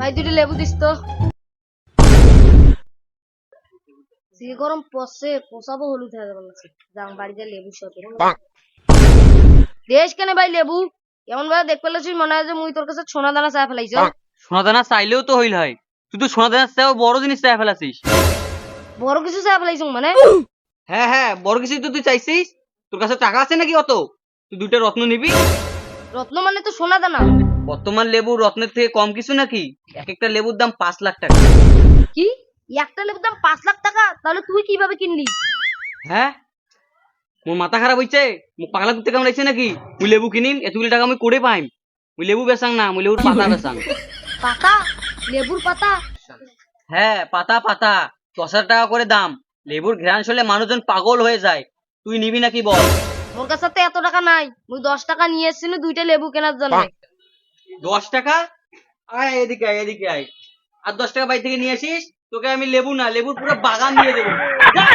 ভাই দুটো লেবু দিস তো। যে গরম পড়ছে পোষাবো হলুদ হয়ে যাবে না। যাও বাড়িতে লেবু সাথে দেশ কেন ভাই লেবু এমন ভাবে দেখ পেলেছিস মনে হয় যে মুই তোর কাছে সোনা দানা চা ফেলাইছ। সোনা দানা চাইলেও তো হইল হয়, তুই তো সোনা দানা চাও বড় জিনিস চাই ফেলাছিস। বড় কিছু চা ফেলাইছ মানে? হ্যাঁ হ্যাঁ, বড় কিছু তো তুই চাইছিস। তোর কাছে টাকা আছে নাকি অত? তুই দুইটা রত্ন নিবি। রত্ন মানে তো সোনা দানা। বর্তমান লেবু রত্নের থেকে কম কিছু নাকি? এক একটা লেবুর দাম 5 লাখ টাকা। কি একটা লেবুর দাম 5 লাখ টাকা? তাহলে তুই কিভাবে কিনলি? হ্যাঁ, মোর মাথা খারাপ হইছে? মুখ পাগলা করতে কেমন লাগছে নাকি? মুই লেবু কিনিম এতগুলি টাকা মুই করে পাইম? মুই লেবু বেচাং না, মুই লেবুর পাতা বেচাং। পাতা? লেবুর পাতা? হ্যাঁ, পাতা পাতা 10,000 টাকা করে দাম। লেবুর ঘ্রাণ শুনলে মানুষজন পাগল হয়ে যায়। তুই নিবি নাকি বল? মোর কাছে তো এত টাকা নাই, মুই 10 টাকা নিয়ে এসেছি দুইটা লেবু কেনার জন্য। 10 টাকা? আয় এদিকে আয়, এদিকে আয়। আর 10 টাকা বাড়ি থেকে নিয়ে আসিস, তোকে আমি লেবু না লেবুর পুরো বাগান দিয়ে দেবো। যা!